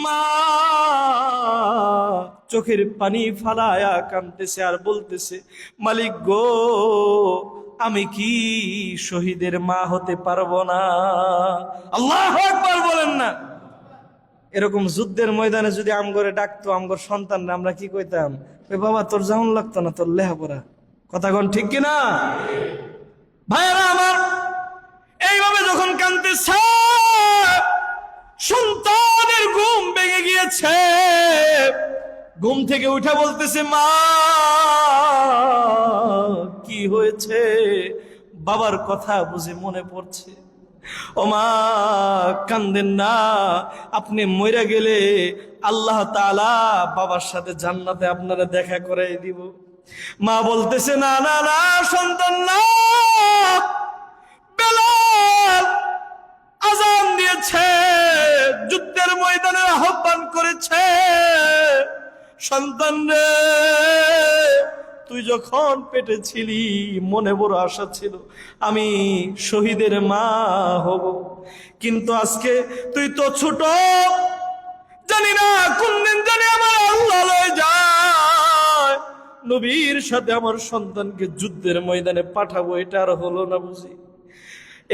মা চোখের পানি ফালায়া কাঁদতেছে আর বলতেছে, মালিক গো, আমি কি শহীদের মা হতে পারবো না? আল্লাহু আকবার বলেন না। এরকম যুদ্ধের ময়দানে যদি আমগরে ডাকতো আমগর সন্তানরা, আমরা কি কইতাম? বাবা তোর যেমন লাগতো না, তোর লেহাপড়া। কথা কোন ঠিক কিনা ভাইরা আমার? এইভাবে যখন কাঁদতেছে, সন্তানের ঘুম ভেঙে গিয়েছে। ঘুম থেকে উঠে বলতেছে, মা কি হয়েছে? বাবার কথা বুঝে মনে পড়ছে। ও মা কান্দেন না, আপনি মইরা গেলে আল্লাহ তাআলা বাবার সাথে জান্নাতে আপনারা দেখা করাই দিব। মা বলতেছে, না না না সন্তান না, বেলাল আযান দিয়েছে, যুদ্ধের ময়দানে আহ্বান করেছে। সন্তান রে, তুই যখন পেটে ছিলি মনে বড় আশা ছিল আমি শহীদের মা হব, কিন্তু আজকে তুই তো ছোট, জানি না কোন দিন জানি আমার আল্লাহ লয়ে যায়, নবীর সাথে আমার সন্তানকে যুদ্ধের ময়দানে পাঠাবো, এটা আর হলো না বুঝি।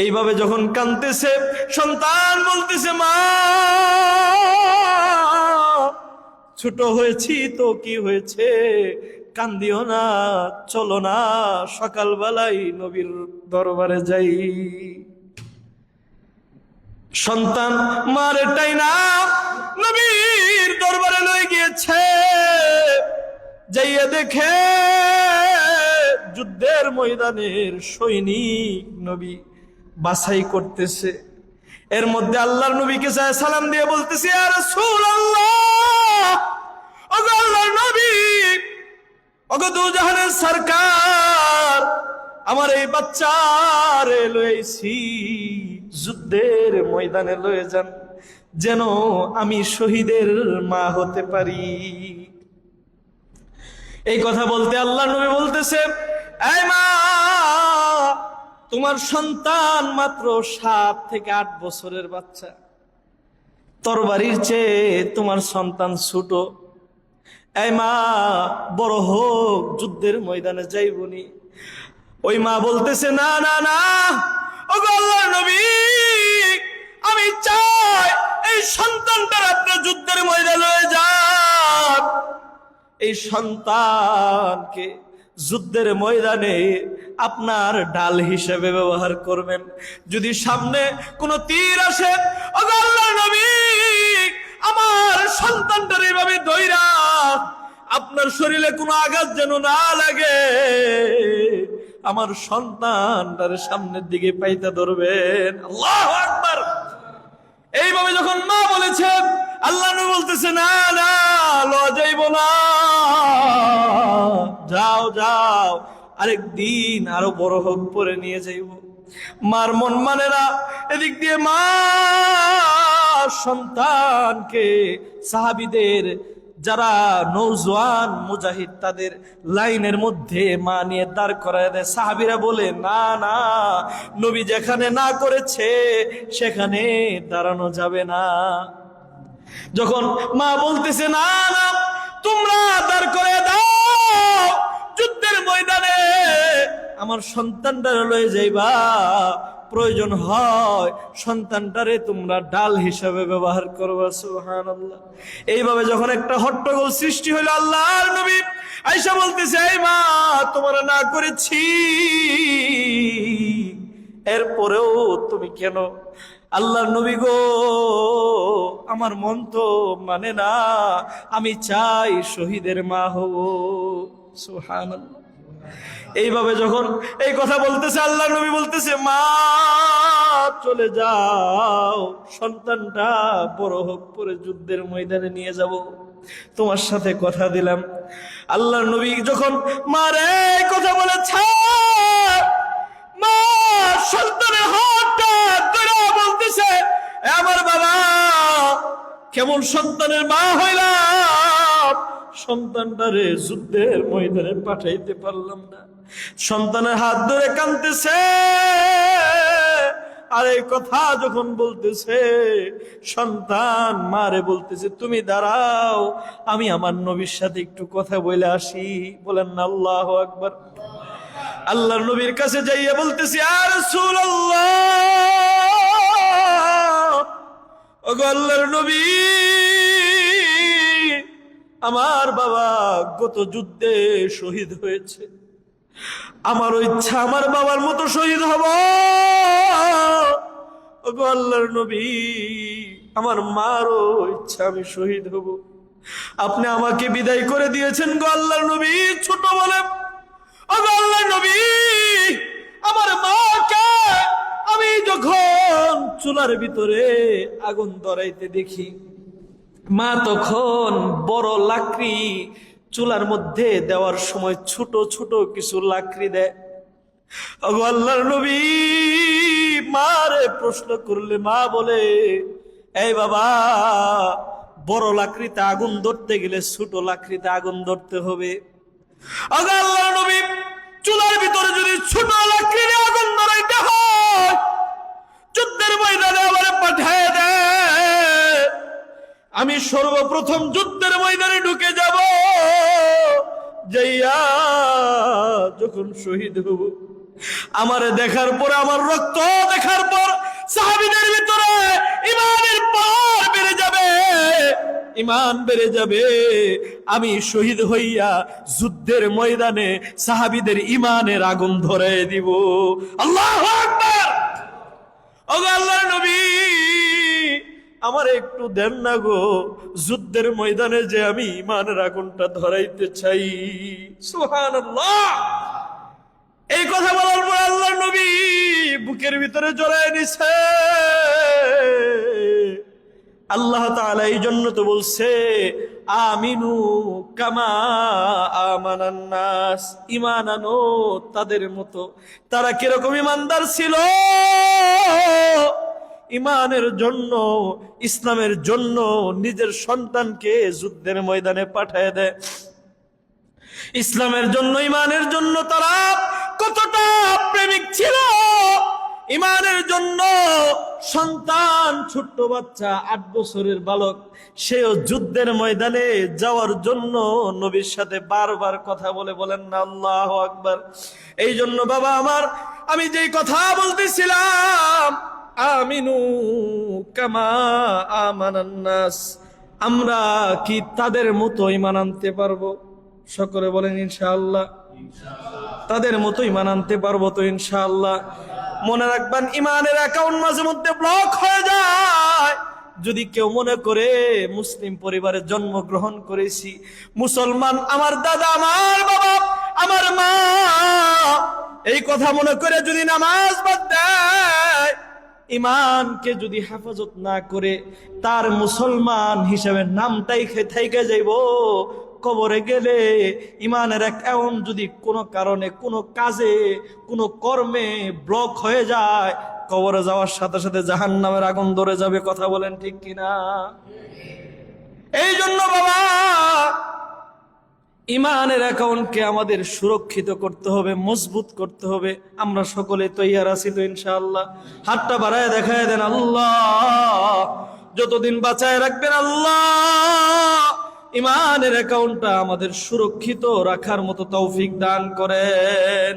এইভাবে যখন কাঁদতেছে, সন্তান বলতেছে, মা ছোট হয়েছি তো কি হয়েছে, কান্দিও না, চলো না সকালবেলাই নবীর দরবারে যাই। সন্তান মারে টাইনা নবীর দরবারে লয়ে গিয়েছে। যাইয়া দেখে যুদ্ধের ময়দানের সৈনিক নবী বাছাই করতেছে। এর মধ্যে আল্লাহর নবীকে সালাম দিয়ে বলতেছে, ইয়া রাসূলুল্লাহ, ওগো আল্লাহর নবী, ওগো দুজাহানের সরকার, আমার এই বাচ্চারে লয়েছি যুদ্ধের ময়দানে লয়ে যান, যেন আমি শহীদের মা হতে পারি। এই কথা বলতে আল্লাহর নবী বলতেছে, এই মা, তোমার সন্তান মাত্র 7 থেকে 8 বছরের বাচ্চা, তরবারির চেয়ে তোমার সন্তান ছোট। এই মা, বড় হোক, যুদ্ধের ময়দানে যাইবনি। ওই মা বলতেছে, না না না, ওগো আল্লাহর নবী, আমি চাই এই সন্তানটার আপনি যুদ্ধের ময়দানে লয়ে যান। এই সন্তানকে যুদ্ধের ময়দানে আপনার ডাল হিসেবে ব্যবহার করবেন। যদি সামনে কোনো তীর আসে, ওগো আল্লাহর নবী, আমার সন্তানটার এইভাবে ধইরা আপনার শরীরে কোনো আঘাত যেন না লাগে, আমার সন্তানটার সামনের দিকে পাইতে ধরবেন। আল্লাহু আকবার। এইভাবে যখন মা বলেছে, আল্লাহ নবী বলতেছে, না না, লওয়া যাইব না, যাও যাও, আরেকদিন আরো বড় হোক পরে নিয়ে যাইব। মার মন মানে না। এদিক দিয়ে মা সন্তানকে সাহাবীদের যারা নওজোয়ান মুজাহিদ, তাদের লাইনের মধ্যে মা নিয়ে দাঁড় করায় দেয়। সাহাবীরা বলে, না না, নবী যেখানে না করেছে সেখানে দাঁড়ানো যাবে না। যখন মা বলতেছে, না না, তোমরা দাঁড় করে দাও, যুদ্ধের ময়দানে আমার সন্তানটারে লয়ে যাইবা, প্রয়োজন হয় সন্তানটারে তোমরা ডাল হিসাবে ব্যবহার করবা। সুবহানাল্লাহ। এইভাবে যখন একটা হট্টগোল সৃষ্টি হইল, আল্লাহর নবী আয়েশা বলতেছে, এই মা, তোমরা না করেছি, এরপরেও তুমি কেন? আল্লাহর নবী গো, আমার মন তো মানে না, আমি চাই শহীদের মা হব। সুবহানাল্লাহ। এইভাবে যখন এই কথা বলতেছে, আল্লাহ নবী বলতেছে, মা চলে যাও, সন্তানটা বড় হোক, পরে যুদ্ধের ময়দানে নিয়ে যাব, তোমার সাথে কথা দিলাম। আল্লাহর নবী যখন মারে কথা বলেছে, মা সন্তানের হাতটা ধরে বলতেছে, আমার বাবা, কেমন সন্তানের মা হইলাম, সন্তানটারে যুদ্ধের ময়দানে পাঠাইতে পারলাম না। সন্তানের হাত ধরে কাঁদতেছে, আর এই কথা যখন বলতেছে, সন্তান মারে বলতেছে, তুমি দাঁড়াও, আমি আমার নবীর সাথে একটু কথা বলে আসি। বলেন না আল্লাহু আকবার। আল্লাহর নবীর কাছে যাইয়া বলতেছি, ইয়া রাসূলুল্লাহ, ওগো আল্লাহর নবী, আমার বাবা গত যুদ্ধে শহীদ হয়েছে, আমারও ইচ্ছা আমার বাবার মতো শহীদ হব। ওগো আল্লাহর নবী, আমার মারও ইচ্ছা আমি শহীদ হব, আপনি আমাকে বিদায় করে দিয়েছেন গো আল্লাহর নবী। ছোট বলে, ওগো আল্লাহর নবী, আমার মাকে আমি যখন চুলার ভিতরে আগুন ধরাইতে দেখি, মা তখন বড় লাকড়ি চুলার মধ্যে দেওয়ার সময় ছোট ছোট কিছু লাকড়ি দেয়। ওগো আল্লাহর নবী, মারে প্রশ্ন করলে মা বলে, এই বাবা, বড় লাকড়িতে আগুন ধরতে গেলে ছোট লাকড়িতে আগুন ধরতে হবে। ওগো আল্লাহর নবী, চুলার ভিতরে যদি ছোট লাকড়িতে আগুন ধরাইতে হয়, যুদ্ধের ময়দানে আমারে পাঠায় দেয়, আমি সর্বপ্রথম যুদ্ধের ময়দানে ঢুকে যাব, যাইয়া যখন শহীদ হব, আমারে দেখার পর, আমার রক্ত দেখার পর সাহাবীদের ভিতরে ঈমানের পাওয়ার বেড়ে যাবে, ঈমান বেড়ে যাবে। আমি শহীদ হইয়া যুদ্ধের ময়দানে সাহাবীদের ঈমানের আগুন ধরায় দিব। আল্লাহু আকবার। ওগো আল্লাহর নবী, আমার একটু দেন না গো, যুদ্ধের ময়দানে যে আমি ঈমানের আগুনটা ধরাইতে চাই। সুবহানাল্লাহ। এই কথা বলার পর আল্লাহর নবী বুকের ভিতরে জড়ায় নিছে। আল্লাহ তাআলা এই জন্য তো বলছে, আমিনু কামা আমানান নাস, ঈমান আনো তাদের মতো। তারা কিরকম ঈমানদার ছিল? ঈমানের জন্য, ইসলামের জন্য নিজের সন্তানকে যুদ্ধের ময়দানে পাঠায় দেয়। ইসলামের জন্য, ঈমানের জন্য তারা কতটা প্রেমিক ছিল। ঈমানের জন্য সন্তান, ছোট্ট বাচ্চা, 8 বছরের বালক, সেও যুদ্ধের ময়দানে যাওয়ার জন্য নবীর সাথে বারবার কথা বলে। বলেন না আল্লাহু আকবার। এই জন্য বাবা আমার, আমি যেই কথা বলতেছিলাম, আমিনু কামা আমানান নাস, আমরা কি তাদের মতো ঈমান আনতে পারবো? সকলে বলেন ইনশাআল্লাহ। তাদের মতো ঈমান আনতে পারবো তো ইনশাআল্লাহ। মনে রাখবেন, ঈমানের অ্যাকাউন্ট মাঝে মধ্যে ব্লক হয়ে যায়। যদি কেউ মনে করে মুসলিম পরিবারে জন্মগ্রহণ করেছি, মুসলমান আমার দাদা, আমার বাবা, আমার মা, এই কথা মনে করে যদি নামাজ বাদ দেয়, ঈমানকে যদি হেফাজত না করে, তার মুসলমান হিসেবে নামটাই থাইকে যাইব। কবরে গেলে ঈমানের অ্যাকাউন্ট যদি কোনো কারণে, কোনো কাজে, কোনো কর্মে ব্লক হয়ে যায়, কবরে যাওয়ার সাথে সাথে জাহান্নামের আগুন ধরে যাবে। কথা বলেন ঠিক কিনা? এই জন্য বাবা, ঈমানের অ্যাকাউন্টকে আমাদের সুরক্ষিত করতে হবে, মজবুত করতে হবে। আমরা সকলে তৈয়ার আছি তো ইনশাআল্লাহ? হাতটা বাড়ায় দেখায় দেন, আল্লাহ যতদিন বাঁচায় রাখবেন, আল্লাহ ঈমানের অ্যাকাউন্টটা আমাদের সুরক্ষিত রাখার মতো তৌফিক দান করেন।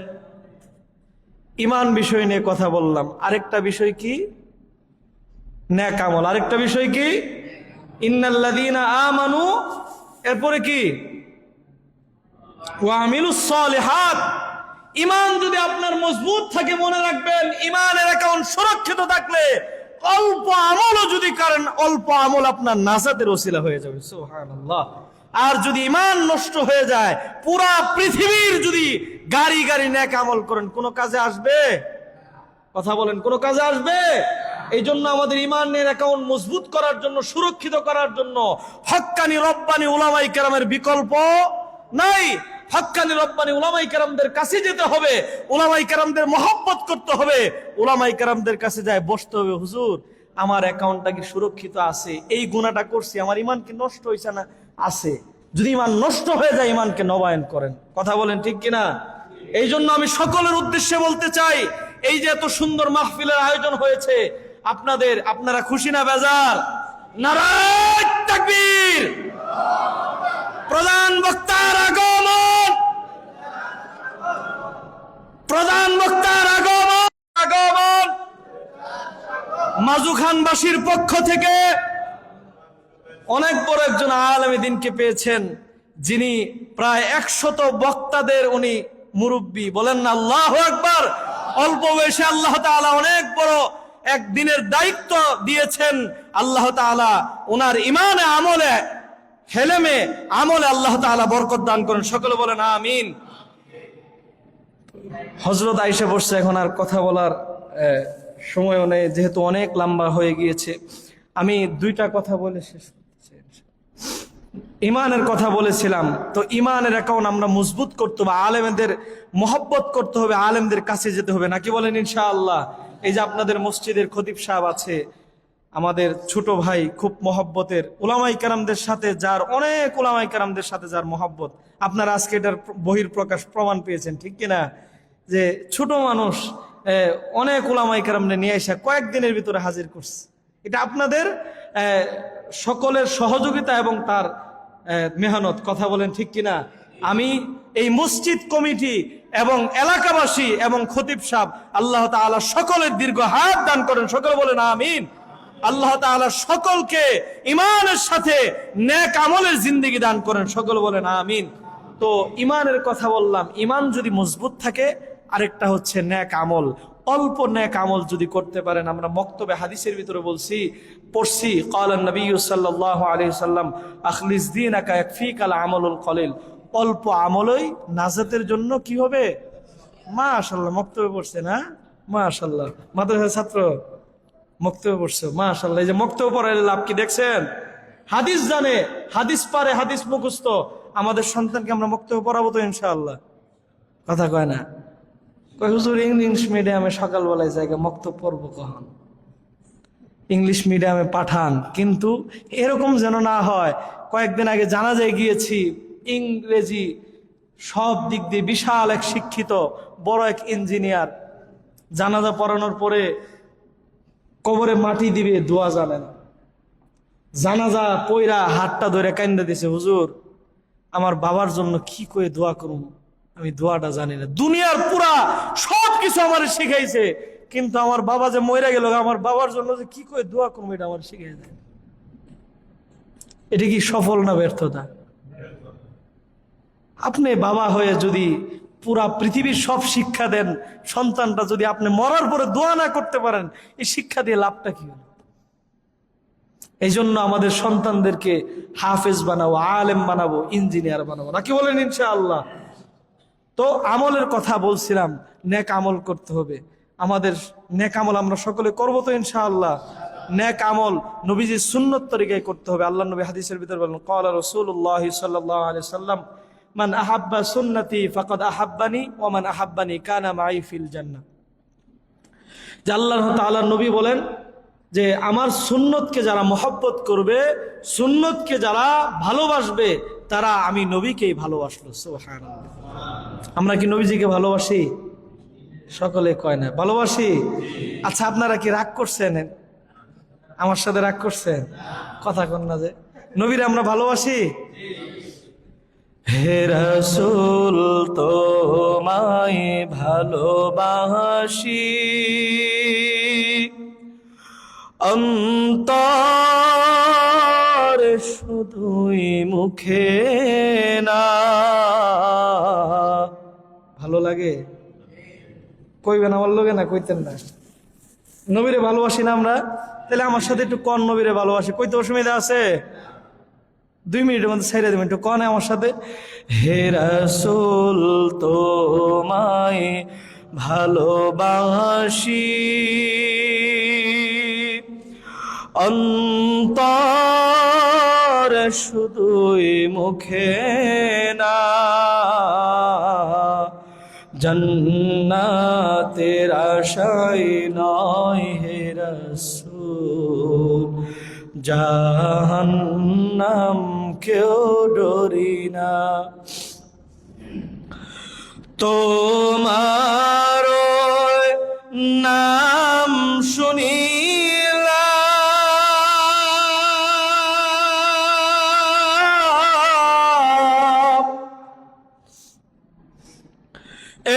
ঈমান বিষয় নিয়ে কথা বললাম। আরেকটা বিষয় কি? নেক আমল। আরেকটা বিষয় কি? ইন্নাল্লাযীনা আমানু, এরপরে কি? ওয়া আমিলুস সালিহাত। ঈমান যদি আপনার মজবুত থাকে, মনে রাখবেন, ঈমানের অ্যাকাউন্ট সুরক্ষিত থাকলে অল্প আমলও যদি করেন, অল্প আমল আপনার নাজাতের ওসিলা হয়ে যাবে। সুবহানাল্লাহ। আর যদি ঈমান নষ্ট হয়ে যায়, পুরা পৃথিবীর যদি গাড়ি গাড়ি নেক আমল করেন, কোনো কাজে আসবে? কথা বলেন, কোনো কাজে আসবে? এই জন্য আমাদের ঈমানের অ্যাকাউন্ট মজবুত করার জন্য, সুরক্ষিত করার জন্য হক্কানি রব্বানি উলামায়ে কেরামের বিকল্প নাই। হক্কানি রব্বানি উলামায়ে কেরামদের কাছে যেতে হবে, উলামায়ে কেরামদের মহব্বত করতে হবে, উলামায়ে কেরামদের কাছে যায় বসতে হবে। হুজুর, আমার অ্যাকাউন্টটা কি সুরক্ষিত আছে? এই গুনাহটা করছি, আমার ঈমান কি নষ্ট হয়েছে না? আছে। যদি ঈমান নষ্ট হয়ে যায়, ঈমানকে নবায়ন করেন। কথা বলেন ঠিক কিনা? এই জন্য আমি সকলের উদ্দেশ্যে বলতে চাই, এই যে এত সুন্দর মাহফিলের আয়োজন হয়েছে, আপনারা খুশি না বেজার? নারায়ে তাকবীর। প্রধান বক্তার আগমন, প্রধান বক্তার আগমন। মাজুখানবাসীর পক্ষ থেকে অনেক বড় একজন আলেম দ্বীনকে পেয়েছেন, যিনি প্রায় 100 বক্তাদের উনি মুরব্বী। বলেন না আল্লাহু আকবার। অল্প বয়সে আল্লাহ তাআলা অনেক বড় এক দিনের দায়িত্ব দিয়েছেন। আল্লাহ তাআলা ওনার ইমানে আমলে হেলেমে আমলে আল্লাহ তাআলা বরকত দান করেন। সকলে বলেন আমিন। হযরত আয়েশা বসছে, এখন আর কথা বলার সময়ও নেই, যেহেতু অনেক লম্বা হয়ে গিয়েছে। আমি 2টা কথা বলে শেষ করতে চাই। ইমানের কথা বলেছিলাম, তো ইমানের অ্যাকাউন্ট আমরা মজবুত করতে হবে, আলেমদের মহব্বত করতে হবে, আলেমদের কাছে যেতে হবে, নাকি বলেন ইনশাআল্লাহ? এই যে আপনাদের মসজিদের খতিব সাহেব আছে, আমাদের ছোট ভাই, খুব মহব্বতের, উলামায়ে কেরামদের সাথে যার, অনেক উলামায়ে কেরামদের সাথে যার মহব্বত, আপনারা আজকে এটার বহিঃপ্রকাশ প্রমাণ পেয়েছেন, ঠিক কিনা? যে ছোট মানুষ অনেক উলামায়ে কেরামদের নিয়ে এসে কয়েকদিনের ভিতরে হাজির করছে। এটা আপনাদের সকলের সহযোগিতা এবং তার মেহনত। কথা বলেন ঠিক কিনা? আমি এই মসজিদ কমিটি এবং এলাকাবাসী এবং খতিব সাহেব, আল্লাহ তাআলা সকলের দীর্ঘ হায়াত দান করেন। সকলে বলেন আমিন। আল্লাহ তাআলা সকলকে ইমানের সাথে নেক আমলের জিন্দেগি দান করেন। সকলে বলেন আমিন। তো ইমানের কথা বললাম, ইমান যদি মজবুত থাকে, আরেকটা হচ্ছে নেক আমল। অল্প নেক আমল যদি করতে পারেন, আমরা মক্তবে হাদিসের ভিতরে পড়ছি ক্বালা নবী সাল্লাল্লাহু আলাইহি ওয়াসাল্লাম আখলিস দীনাকা ইয়াকফিকাল আমালুল কলিল। অল্প আমলই নাজাতের জন্য কি হবে? মাশাআল্লাহ, মক্তবে পড়ছে না? মাশাআল্লাহ, মাদ্রাসার ছাত্র মক্তবে পড়ছে, মাশাআল্লাহ। এই যে মক্তবে পড়ার লাভ কি দেখছেন? হাদিস জানে, হাদিস পারে, হাদিস মুখস্থ। আমাদের সন্তানকে আমরা মক্তবে পড়াবো তো ইনশাআল্লাহ? কথা কয় না? হুজুর ইংলিশ মিডিয়ামে সকালবেলায় জায়গা মক্তব পড়বো কখন? ইংলিশ মিডিয়ামে পাঠান, কিন্তু এরকম যেন না হয়। কয়েকদিন আগে জানাজায় গিয়েছি, ইংরেজি সব দিক দিয়ে বিশাল এক শিক্ষিত বড় এক ইঞ্জিনিয়ার, জানাজা পড়ানোর পরে কবরে মাটি দিবে, দোয়া জানে না। জানাজা পয়রা হাতটা ধরে কান্দা দিছে, হুজুর আমার বাবার জন্য কি করে দোয়া করুম, আমি দোয়াটা জানি না। দুনিয়ার পুরা সবকিছু আমার শিখাইছে, কিন্তু আমার বাবা যে মরে গেল, আমার বাবার জন্য যে কি করে দোয়া করবো এটা আমার শিখাই যায়। এটা কি সফল না ব্যর্থতা? আপনি বাবা হয়ে যদি পুরা পৃথিবীর সব শিক্ষা দেন, সন্তানটা যদি আপনি মরার পরে দোয়া না করতে পারেন, এই শিক্ষা দিয়ে লাভটা কি হলো? এই জন্য আমাদের সন্তানদেরকে হাফেজ বানাবো, আলেম বানাবো, ইঞ্জিনিয়ার বানাবো, নাকি বলেন ইনশাআল্লাহ? তো আমলের কথা বলছিলাম, নেক আমল করতে হবে। আমাদের নেক আমল আমরা সকলে করবো তো ইনশাআল্লাহ? নেক আমল নবীজির সুন্নত তরিকায় করতে হবে। আল্লাহ নবী হাদিসের ভিতরে বলেন, ক্বালা রাসূলুল্লাহ সাল্লাল্লাহু আলাইহি ওয়াসাল্লাম মান আহাব্বা সুন্নতি ফাকাদ আহাব্বানি ওয়া মান আহাব্বানি কানা মাই ফিল জান্নাহ। যে আল্লাহ তাআলা নবী বলেন যে আমার সুন্নতকে যারা মহব্বত করবে, সুন্নতকে যারা ভালোবাসবে, তারা আমি নবীকেই ভালোবাসলো। সুবহানাল্লাহ। আমরা কি নবীজিকে ভালোবাসি? সকলে কয় না ভালোবাসি। আচ্ছা, আপনারা কি রাগ করছেন? আমার সাথে রাগ করছেন? কথা কন না যে নবীরে আমরা ভালোবাসি। হে রাসূল তোমায় ভালোবাসি, অন্তর শুধুই মুখে না। ভালো লাগে? কইবেন আমার লোকে না কইতেন না? নবীরে ভালোবাসি না আমরা? তাহলে আমার সাথে একটু কন নবীরে ভালোবাসি। কইতে অসুবিধা আছে? 2 মিনিটের মধ্যে ছেড়ে দেবেন, একটু কনে আমার সাথে। হে রাসূল তোমায় ভালোবাসি, অন্তর শুধুই মুখে না। জান্নাতের আশায় নয় হে রাসূল, জাহান্নাম কেউ ডরি না। তোমার নাম শুনিলাম,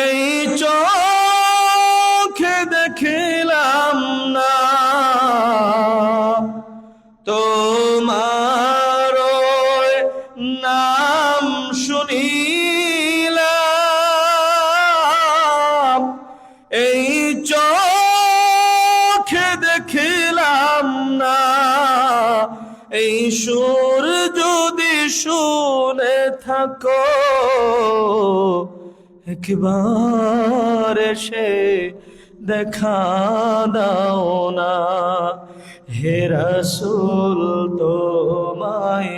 এই চোখে দেখিলাম না তোমার নাম শুনিলাম, এই চোখে দেখিলাম না, এই সুর যদি শুনে থাকো একবার এসে দেখা দাও না, হে রাসূল তোমায়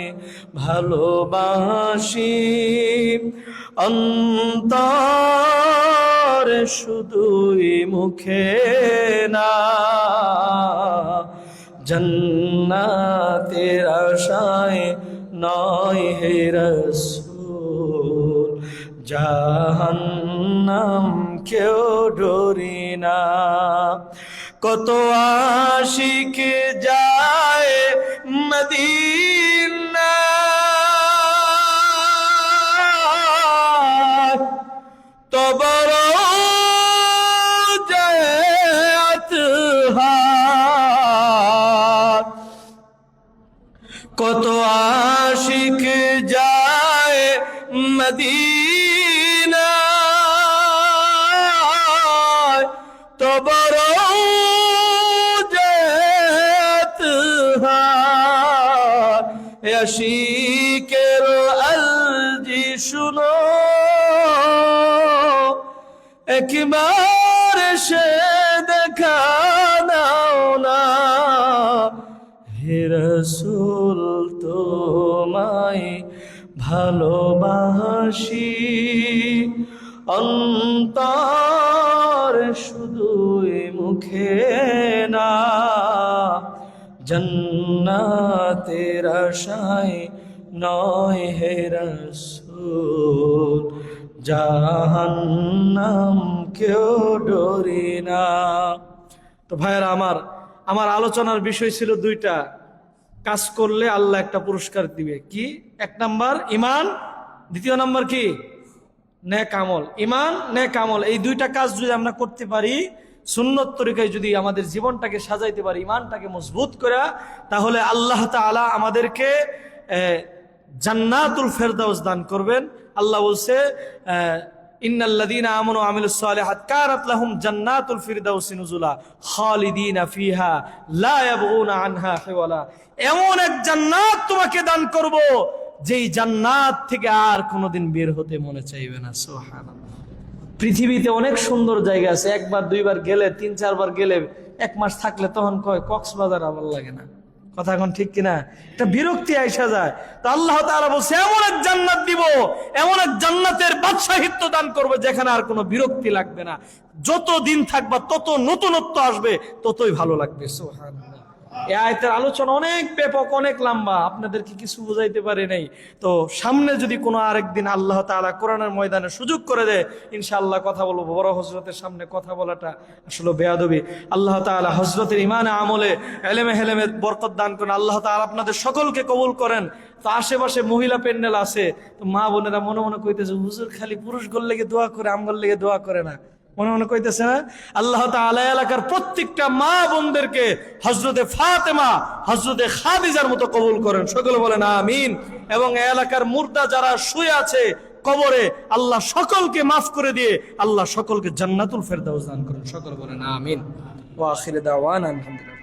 ভালোবাসি অন্তরে শুধুই মুখে না, জান্নাতের আশায় নয় হে রাসূল, জাহান্নাম কেউ ডরি না। কত আশিক যায় মদিনা, তবর জাত হাত, কত আশিক যায় মদিনা, তবর জাত হাত, আশিকের আলজি শুনো একবার সে দেখা দাও না, হে রাসূল তোমায় ভালোবাসি অন্তর শুধুই মুখে না, জান্নাতের আশায় নয় হে রাসূল, জাহান্নাম কেউ ডরি না। তো ভাইয়েরা আমার আলোচনার বিষয় ছিল দুইটা। কাজ করলে আল্লাহ একটা পুরস্কার দিবে, কি? এক নাম্বার ইমান, দ্বিতীয় নাম্বার কি? নেক আমল। ইমান, নেক আমল, এই দুইটা কাজ যদি আমরা করতে পারি, সুন্নত তরিকায় যদি আমাদের জীবনটাকে সাজাইতে পারি, ইমানটাকে মজবুত করে, তাহলে আল্লাহ তাআলা আমাদেরকে জান্নাতুল ফেরদাউস দান করবেন। আল্লাহ বলছে ইন্নাল্লাযীনা আমানু ওয়া আমিলুস সালিহাত কানাত লাহুম জান্নাতুল ফিরদাউসি নুজুলা খালিদিনা ফিহা লা ইয়াবগুনা আনহা হিওয়ালা। এমন এক জান্নাত তোমাকে দান করব যেই জান্নাত থেকে আর কোনোদিন বের হতে মনে চাইবে না। সুবহানাল্লাহ। পৃথিবীতে অনেক সুন্দর জায়গা আছে, একবার দুইবার গেলে, তিন চারবার গেলে, এক মাস থাকলে তখন কয় কক্সবাজার আর ভালো লাগে না। কথা এখন ঠিক কিনা? একটা বিরক্তি আইসা যায়। তো আল্লাহ তাআলা বলছে এমন এক জান্নাত দিব, এমন এক জান্নাতের বাদশাহিত্ব দান করবে যেখানে আর কোনো বিরক্তি লাগবে না। যত দিন থাকবা তত নতুনত্ব আসবে, ততই ভালো লাগবে। সুবহানাল্লাহ। এই আয়াতের আলোচনা অনেক ব্যাপক, অনেক লম্বা, আপনাদেরকে কিছু বুঝাইতে পারি নাই। তো সামনে যদি কোনো আরেকদিন আল্লাহ তাআলা কোরআনের ময়দানে সুযোগ করে দেয়, ইনশাআল্লাহ কথা বলবো। বড় হযরতের সামনে কথা বলাটা আসলে বেয়াদবি। আল্লাহ তাআলা হযরতের ইমানে আমলে ইলমে হেলেমে বরকত দান করেন। আল্লাহ তাআলা আপনাদের সকলকে কবুল করেন। তো আশেপাশে মহিলা প্যান্ডেল আছে, তো মা বোনেরা মনে মনে কইতেছে হুজুর খালি পুরুষ গোল লেগে দোয়া করে, আমগোল লেগে দোয়া করে না, মনে মনে কইতেছে না? আল্লাহ তাআলা এলাকার প্রত্যেকটা মা বোনদেরকে হযরতে ফাতেমা, হযরতে খাদিজার মতো কবুল করেন। সকলে বলেন আমিন। এবং এলাকার মুর্দা যারা শুয়ে আছে কবরে, আল্লাহ সকলকে মাফ করে দিয়ে আল্লাহ সকলকে জান্নাতুল ফেরদাউস দান করেন। সকলে বলেন আমিন। ওয়া আখিরু দাওয়ানা আলহামদুলিল্লাহ।